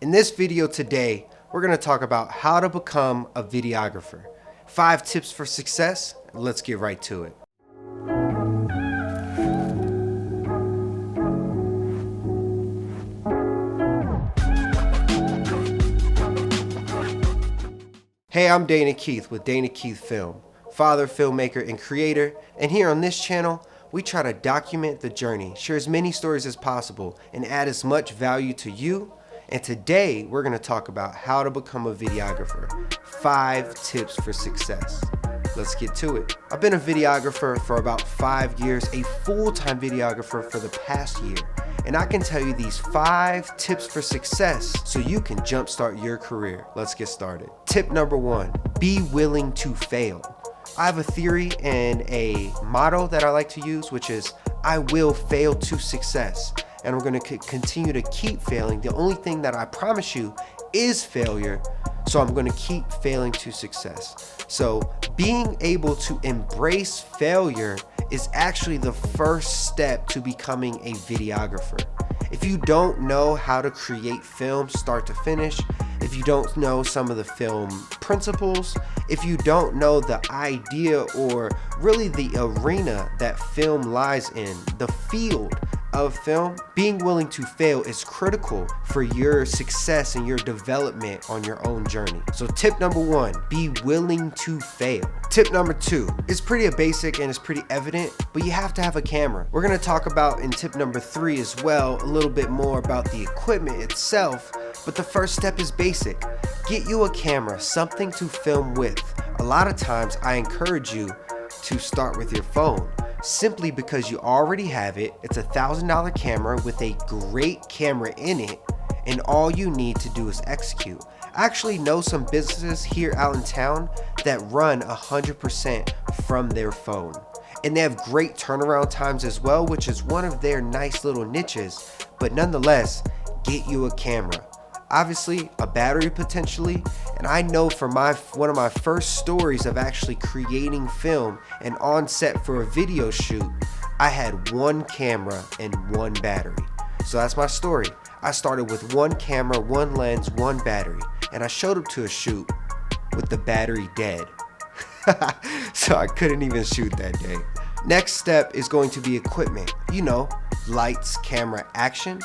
In this video today, we're going to talk about how to become a videographer. 5 tips for success. Let's get right to it. Hey, I'm Dana Keith with Dana Keith Film, father, filmmaker, and creator. And here on this channel, we try to document the journey, share as many stories as possible, and add as much value to you. And today, we're going to talk about how to become a videographer. 5 tips for success. Let's get to it. I've been a videographer for about 5 years, a full-time videographer for the past year. And I can tell you these 5 tips for success so you can jumpstart your career. Let's get started. Tip number 1, be willing to fail. I have a theory and a motto that I like to use, which is I will fail to success. And we're going to continue to keep failing. The only thing that I promise you is failure. So I'm going to keep failing to success. So being able to embrace failure is actually the first step to becoming a videographer. If you don't know how to create film start to finish, if you don't know some of the film principles, if you don't know the idea or really the arena that film lies in, the field of film, being willing to fail is critical for your success and your development on your own journey. So tip number 1, be willing to fail. Tip number 2 is pretty basic and it's pretty evident, but you have to have a camera. We're going to talk about in tip number 3 as well, a little bit more about the equipment itself, but the first step is basic. Get you a camera, something to film with. A lot of times I encourage you to start with your phone, simply because you already have it. It's a $1,000 camera with a great camera in it, and all you need to do is execute. I actually know some businesses here out in town that run 100% from their phone, and they have great turnaround times as well, which is one of their nice little niches. But nonetheless, get you a camera, obviously a battery potentially. And I know from one of my first stories of actually creating film and on set for a video shoot, I had 1 camera and 1 battery. So that's my story. I started with 1 camera, 1 lens, 1 battery, and I showed up to a shoot with the battery dead. So I couldn't even shoot that day. Next step is going to be equipment. You know, lights, camera, action.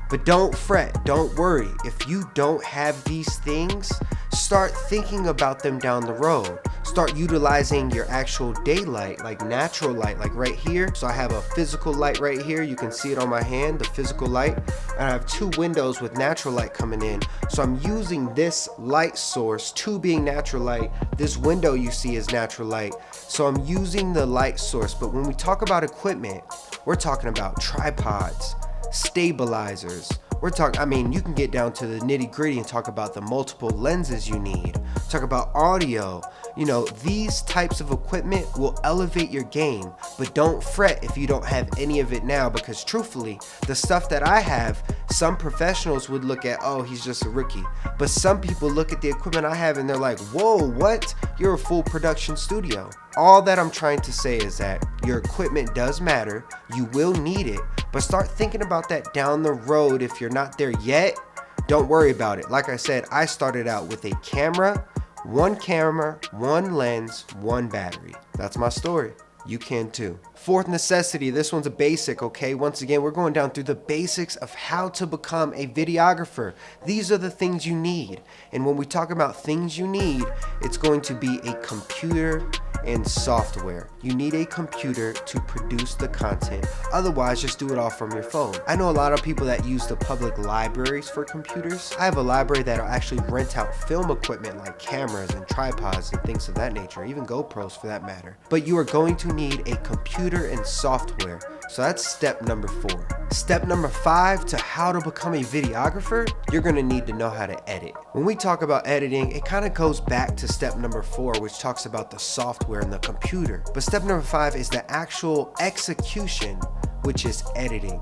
But don't fret, don't worry. If you don't have these things, start thinking about them down the road. Start utilizing your actual daylight, like natural light, like right here. So I have a physical light right here. You can see it on my hand, the physical light. And I have 2 windows with natural light coming in. So I'm using this light source, 2 being natural light. This window you see is natural light. So I'm using the light source. But when we talk about equipment, we're talking about tripods, stabilizers. We're talking, you can get down to the nitty gritty and talk about the multiple lenses you need. Talk about audio. You know, these types of equipment will elevate your game, but don't fret if you don't have any of it now, because truthfully, the stuff that I have, some professionals would look at, oh, he's just a rookie. But some people look at the equipment I have and they're like, whoa, what? You're a full production studio. All that I'm trying to say is that your equipment does matter. You will need it, but start thinking about that down the road. If you're not there yet, don't worry about it. Like I said, I started out with a camera, 1 lens, 1 battery. That's my story. You can too. 4th necessity, this one's a basic, okay? Once again, we're going down through the basics of how to become a videographer. These are the things you need. And when we talk about things you need, it's going to be a computer and software. You need a computer to produce the content. Otherwise, just do it all from your phone. I know a lot of people that use the public libraries for computers. I have a library that'll actually rent out film equipment like cameras and tripods and things of that nature, even GoPros for that matter. But you are going to need a computer and software. So that's step number 4. Step number 5 to how to become a videographer, you're gonna need to know how to edit. When we talk about editing, it kind of goes back to step number 4, which talks about the software and the computer. But step number 5 is the actual execution, which is editing.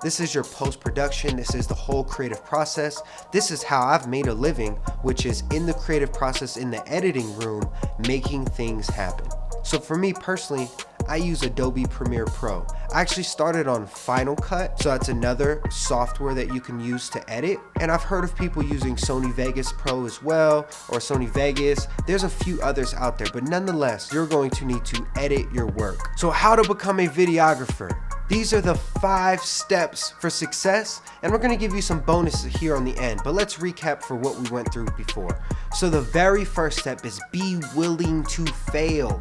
This is your post-production. This is the whole creative process. This is how I've made a living, which is in the creative process, in the editing room, making things happen. So for me personally, I use Adobe Premiere Pro. I actually started on Final Cut, so that's another software that you can use to edit. And I've heard of people using Sony Vegas Pro as well, or Sony Vegas. There's a few others out there, but nonetheless, you're going to need to edit your work. So how to become a videographer? These are the 5 steps for success, and we're gonna give you some bonuses here on the end, but let's recap for what we went through before. So the very first step is be willing to fail.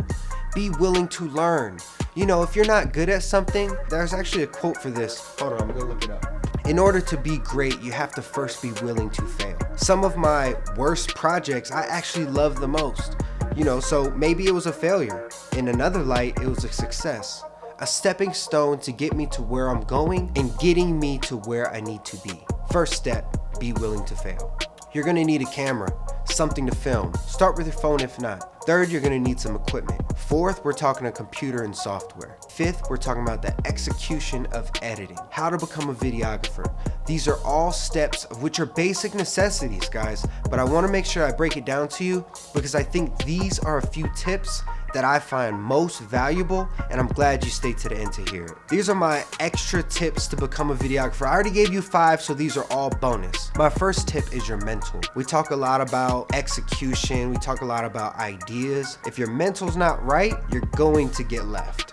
Be willing to learn. You know, if you're not good at something, there's actually a quote for this. Hold on, I'm gonna look it up. In order to be great, you have to first be willing to fail. Some of my worst projects I actually love the most. You know, so maybe it was a failure. In another light, it was a success. A stepping stone to get me to where I'm going and getting me to where I need to be. First step, be willing to fail. You're gonna need a camera, something to film. Start with your phone if not. Third, you're gonna need some equipment. Fourth, we're talking a computer and software. Fifth, we're talking about the execution of editing. How to become a videographer. These are all steps of which are basic necessities, guys, but I wanna make sure I break it down to you because I think these are a few tips that I find most valuable, and I'm glad you stayed to the end to hear it. These are my extra tips to become a videographer. I already gave you 5, so these are all bonus. My first tip is your mental. We talk a lot about execution, we talk a lot about ideas. If your mental's not right, you're going to get left.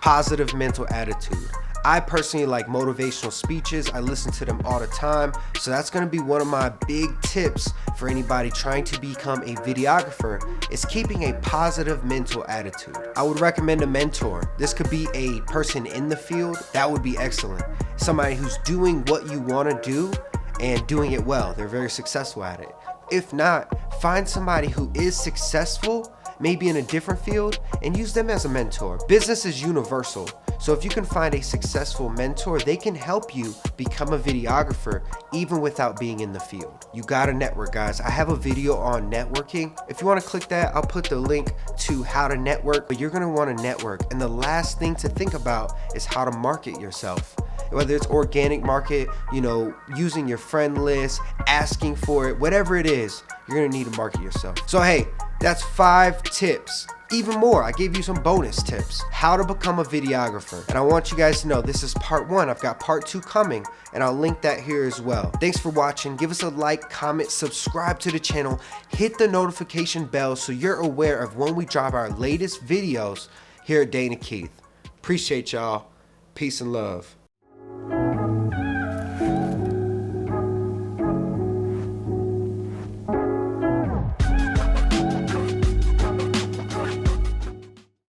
Positive mental attitude. I personally like motivational speeches. I listen to them all the time. So that's gonna be one of my big tips for anybody trying to become a videographer is keeping a positive mental attitude. I would recommend a mentor. This could be a person in the field. That would be excellent. Somebody who's doing what you wanna do and doing it well. They're very successful at it. If not, find somebody who is successful, maybe in a different field, and use them as a mentor. Business is universal. So if you can find a successful mentor, they can help you become a videographer even without being in the field. You gotta network, guys. I have a video on networking. If you wanna click that, I'll put the link to how to network, but you're gonna wanna network. And the last thing to think about is how to market yourself. Whether it's organic market, you know, using your friend list, asking for it, whatever it is, you're gonna need to market yourself. So hey, that's 5 tips. Even more, I gave you some bonus tips. How to become a videographer. And I want you guys to know this is part 1. I've got part 2 coming, and I'll link that here as well. Thanks for watching. Give us a like, comment, subscribe to the channel, hit the notification bell so you're aware of when we drop our latest videos here at Dana Keith. Appreciate y'all. Peace and love.